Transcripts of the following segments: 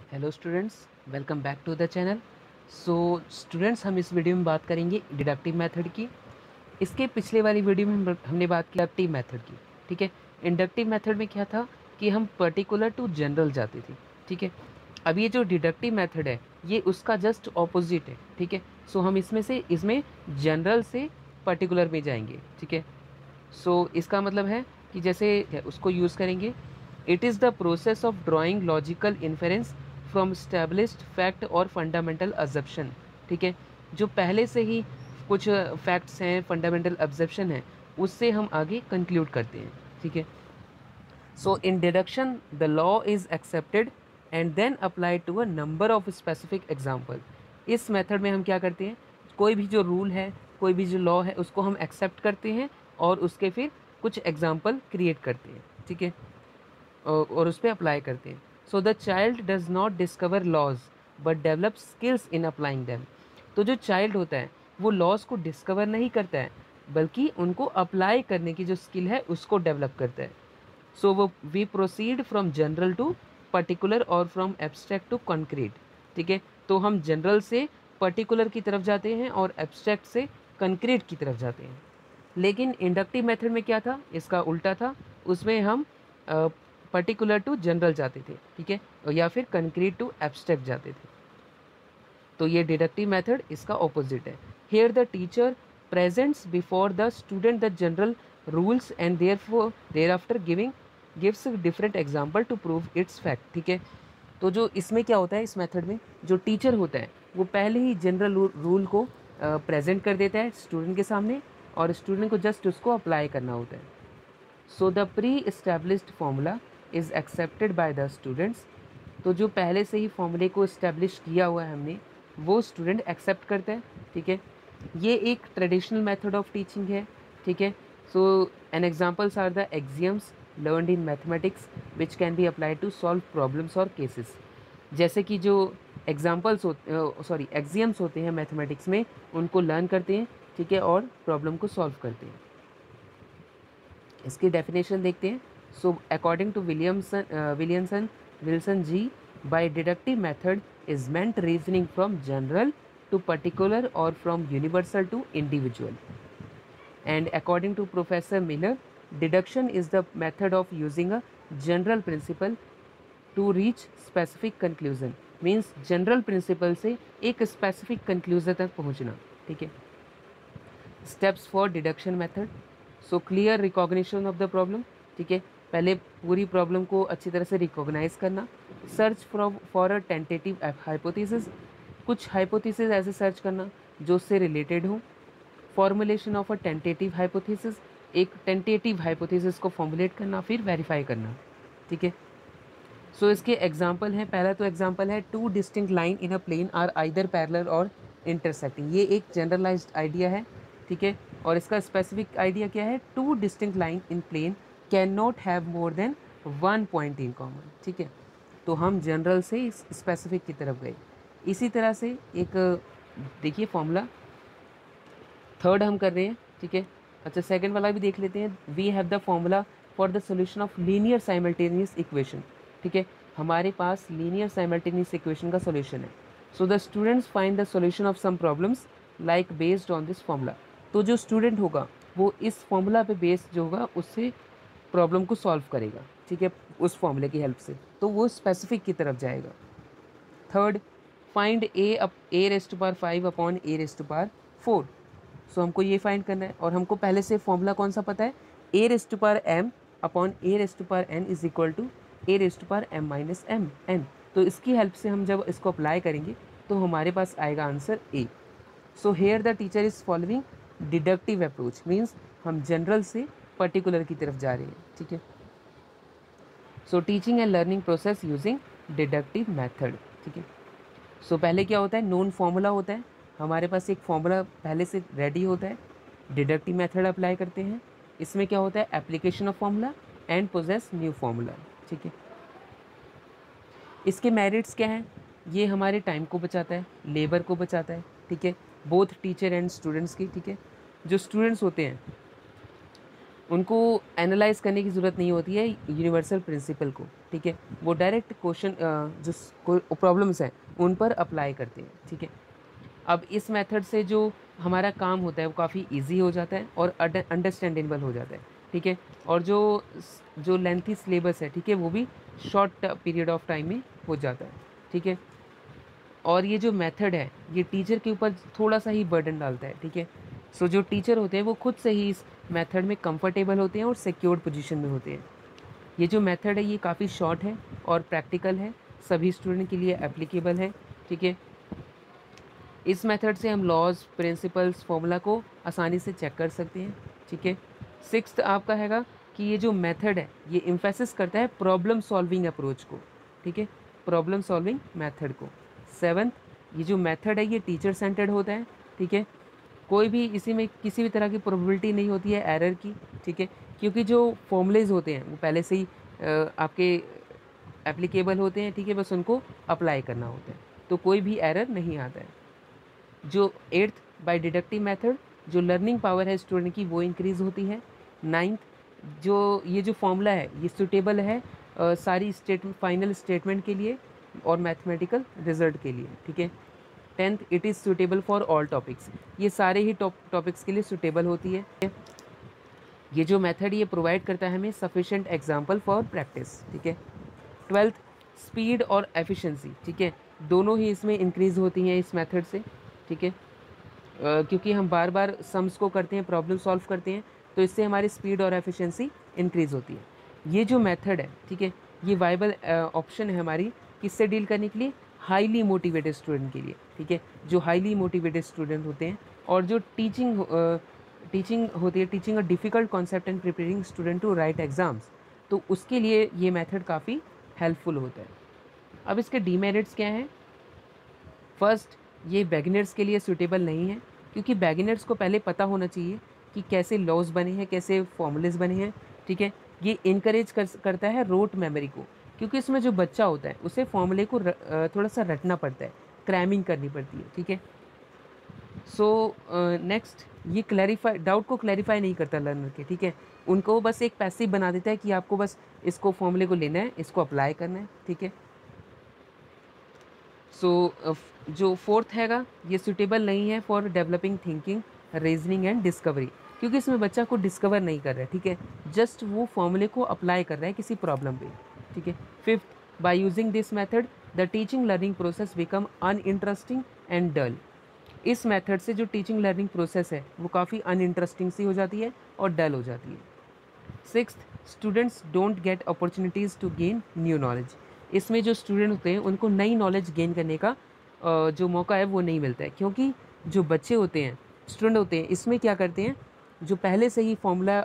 Hello students, welcome back to the channel. So students, हम इस video में बात करेंगे डिडक्टिव मेथड की। इसके पिछले वाली वीडियो में हमने बात की इंडक्टिव मेथड की। ठीक है, इंडक्टिव मेथड में क्या था कि हम पर्टिकुलर टू जनरल जाते थे। ठीक है, अब ये जो डिडक्टिव मेथड है ये उसका जस्ट ऑपोजिट है। ठीक है, सो हम इसमें जनरल से पर्टिकुलर में जाएंगे। ठीक है, सो इसका मतलब है कि जैसे उसको यूज़ करेंगे, it is the process of drawing logical inference from established fact और फंडामेंटल अजप्शन। ठीक है, जो पहले से ही कुछ फैक्ट्स हैं, फंडामेंटल अब्जप्शन है, उससे हम आगे कंक्लूड करते हैं। ठीक है, so in deduction the law is accepted and then applied to a number of specific example. इस मेथड में हम क्या करते हैं, कोई भी जो रूल है, कोई भी जो लॉ है, उसको हम एक्सेप्ट करते हैं और उसके फिर कुछ एग्जाम्पल क्रिएट करते हैं। ठीक है, और उस पर अप्लाई करते हैं। So the child does not discover laws but develop skills in applying them. तो जो चाइल्ड होता है वो लॉज को डिस्कवर नहीं करता है, बल्कि उनको अप्लाई करने की जो स्किल है उसको डेवलप करता है। सो वो we proceed from general to particular और फ्रॉम एब्स्ट्रैक्ट टू कॉन्क्रीट। ठीक है, तो हम जनरल से पर्टिकुलर की तरफ जाते हैं और एब्स्ट्रैक्ट से कंक्रीट की तरफ जाते हैं। लेकिन इंडक्टिव मेथड में क्या था, इसका उल्टा था। उसमें हम पर्टिकुलर टू जनरल जाते थे। ठीक है, या फिर कंक्रीट टू एब्स्ट्रैक्ट जाते थे। तो ये डिडक्टिव मेथड इसका ऑपोजिट है। Here the teacher presents before the student the general rules and thereafter gives different example to prove its fact. ठीक है, तो जो इसमें क्या होता है, इस मेथड में जो टीचर होता है वो पहले ही जनरल रूल को प्रेजेंट कर देता है स्टूडेंट के सामने, और स्टूडेंट को जस्ट उसको अप्लाई करना होता है। So the pre established formula is accepted by the students. तो जो पहले से ही फॉर्मूले को इस्टेब्लिश किया हुआ है हमने, वो स्टूडेंट एक्सेप्ट करता है। ठीक है, ये एक ट्रेडिशनल मेथड ऑफ टीचिंग है। ठीक है, so an examples are the axioms learned in mathematics which can be applied to solve problems और केसेस। जैसे कि जो एक्सियम्स होते हैं मैथमेटिक्स में, उनको लर्न करते हैं। ठीक है, और प्रॉब्लम को सॉल्व करते हैं। इसकी डेफिनेशन देखते हैं। So according to Williamson Wilson ji, by deductive method is meant reasoning from general to particular और from universal to individual. And according to Professor Miller, deduction is the method of using a general principle to reach specific conclusion. Means general principle से एक specific conclusion तक पहुंचना। ठीक है, steps for deduction method. So clear recognition of the problem. ठीक है, पहले पूरी प्रॉब्लम को अच्छी तरह से रिकॉग्नाइज करना। Search for a tentative hypothesis, कुछ हाइपोथेसिस ऐसे सर्च करना जो उससे रिलेटेड हो। Formulation of a tentative hypothesis, एक टेंटेटिव हाइपोथेसिस को फॉर्मुलेट करना, फिर वेरीफाई करना। ठीक है, सो इसके एग्जाम्पल हैं। पहला तो एग्जाम्पल है, two distinct line in a plane are either parallel और इंटरसेक्टिंग। ये एक जनरलाइज्ड आइडिया है। ठीक है, और इसका स्पेसिफिक आइडिया क्या है, two distinct line in plane can not have more than one point in common. ठीक है, तो हम जनरल से इस स्पेसिफिक की तरफ गए। इसी तरह से एक देखिए फॉर्मूला थर्ड हम कर रहे हैं। ठीक है, अच्छा सेकंड वाला भी देख लेते हैं। We have the formula for the solution of linear simultaneous equation. ठीक है, हमारे पास लीनियर साइमल्टेनियस इक्वेशन का सोल्यूशन है। So the students find the solution of some problems like based on this formula. तो जो स्टूडेंट होगा वो इस फॉर्मूला पे बेस्ड जो होगा उससे प्रॉब्लम को सॉल्व करेगा। ठीक है, उस फॉर्मूले की हेल्प से, तो वो स्पेसिफिक की तरफ जाएगा। Third, find A raised to power 5 upon A raised to power 4। So हमको ये फाइंड करना है, और हमको पहले से फॉर्मूला कौन सा पता है, a raised to power m upon A raised to power n is equal to a raised to power m minus m n. तो इसकी हेल्प से हम जब इसको अप्लाई करेंगे तो हमारे पास आएगा answer A. So here the teacher is following deductive approach, means हम जनरल से पर्टिकुलर की तरफ जा रहे हैं। ठीक है, so teaching and learning process using deductive method. ठीक है, सो पहले क्या होता है, नोन फॉर्मूला होता है, हमारे पास एक फॉर्मूला पहले से रेडी होता है, डिडक्टिव मेथड अप्लाई करते हैं। इसमें क्या होता है, application of formula and poses new formula. ठीक है, इसके मेरिट्स क्या हैं, ये हमारे टाइम को बचाता है, लेबर को बचाता है। ठीक है, बोथ टीचर एंड स्टूडेंट्स की। ठीक है, जो स्टूडेंट्स होते हैं उनको एनालाइज करने की ज़रूरत नहीं होती है यूनिवर्सल प्रिंसिपल को, ठीक है। वो डायरेक्ट क्वेश्चन जो प्रॉब्लम्स हैं उन पर अप्लाई करते हैं, ठीक है। अब इस मेथड से जो हमारा काम होता है वो काफ़ी इजी हो जाता है और अंडरस्टैंडेबल हो जाता है, ठीक है। और जो लेंथी सिलेबस है, ठीक है, वो भी शॉर्ट पीरियड ऑफ टाइम में हो जाता है, ठीक है। और ये जो मेथड है ये टीचर के ऊपर थोड़ा सा ही बर्डन डालता है, ठीक है। सो जो टीचर होते हैं वो खुद से ही इस मेथड में कंफर्टेबल होते हैं और सिक्योर्ड पोजीशन में होते हैं। ये जो मेथड है ये काफ़ी शॉर्ट है और प्रैक्टिकल है, सभी स्टूडेंट के लिए एप्लीकेबल है, ठीक है। इस मेथड से हम लॉज, प्रिंसिपल्स, फॉर्मूला को आसानी से चेक कर सकते हैं, ठीक है। सिक्स्थ आपका हैगा कि ये जो मेथड है ये इम्फेसिस करता है प्रॉब्लम सॉल्विंग अप्रोच को, ठीक है, प्रॉब्लम सॉल्विंग मेथड को। सेवन्थ, ये जो मेथड है ये टीचर सेंटर्ड होता है, ठीक है। कोई भी इसी में किसी भी तरह की प्रोबेबिलिटी नहीं होती है एरर की, ठीक है, क्योंकि जो फॉर्मूलेज होते हैं वो पहले से ही आपके एप्लीकेबल होते हैं, ठीक है, बस उनको अप्लाई करना होता है, तो कोई भी एरर नहीं आता है। जो एट्थ, बाय डिडक्टिव मेथड, जो लर्निंग पावर है स्टूडेंट की वो इंक्रीज़ होती है। नाइन्थ, जो ये जो फॉर्मूला है ये सुटेबल है सारी फाइनल स्टेटमेंट के लिए और मैथमेटिकल रिजल्ट के लिए, ठीक है। Tenth, it is suitable for all topics, ये सारे ही टॉपिक्स के लिए सुटेबल होती है। ये जो मेथड ये प्रोवाइड करता है हमें सफिशेंट एग्जाम्पल फॉर प्रैक्टिस, ठीक है। ट्वेल्थ, स्पीड और एफिशिएंसी, ठीक है, दोनों ही इसमें इंक्रीज़ होती हैं इस मेथड से, ठीक है। क्योंकि हम बार बार सम्स को करते हैं, प्रॉब्लम सॉल्व करते हैं, तो इससे हमारी स्पीड और एफिशिएंसी इंक्रीज़ होती है। ये जो मेथड है, ठीक है, ये वाइबल ऑप्शन है हमारी किससे डील करने के लिए, हाईली मोटिवेटेड स्टूडेंट के लिए, ठीक है, जो हाईली मोटिवेटेड स्टूडेंट होते हैं और जो टीचिंग होती है, teaching a difficult concept and preparing student to write exams, तो उसके लिए ये मेथड काफ़ी हेल्पफुल होता है। अब इसके डीमेरिट्स क्या हैं? फर्स्ट, ये बिगिनर्स के लिए सूटेबल नहीं है, क्योंकि बिगिनर्स को पहले पता होना चाहिए कि कैसे लॉज बने हैं, कैसे फॉर्मूलेज बने हैं, ठीक है। ये इनकरेज करता है रोट मेमोरी को, क्योंकि इसमें जो बच्चा होता है उसे फॉर्मूले को थोड़ा सा रटना पड़ता है, क्रैमिंग करनी पड़ती है, ठीक है। सो नेक्स्ट, ये क्लैरिफाई डाउट को क्लैरिफाई नहीं करता लर्नर के, ठीक है, उनको बस एक पैसिव बना देता है कि आपको बस इसको फॉर्मूले को लेना है, इसको अप्लाई करना है, ठीक है। सो जो फोर्थ हैगा ये सूटेबल नहीं है for developing thinking, reasoning and discovery, क्योंकि इसमें बच्चा को डिस्कवर नहीं कर रहा है, ठीक है, जस्ट वो फॉर्मूले को अप्लाई कर रहा है किसी प्रॉब्लम पे, ठीक है। Fifth, by using this method the teaching learning process become uninteresting and dull, इस मेथड से जो टीचिंग लर्निंग प्रोसेस है वो काफ़ी अनइंटरेस्टिंग सी हो जाती है और डल हो जाती है। Sixth, students don't get opportunities to gain new knowledge, इसमें जो स्टूडेंट होते हैं उनको नई नॉलेज गेन करने का जो मौका है वो नहीं मिलता है, क्योंकि जो बच्चे होते हैं, स्टूडेंट होते हैं, इसमें क्या करते हैं, जो पहले से ही फॉर्मूला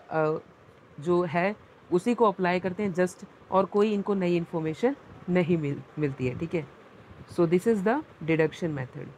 जो है उसी को अप्लाई करते हैं जस्ट, और कोई इनको नई इन्फॉर्मेशन नहीं मिलती है, ठीक है। So this is the deduction method.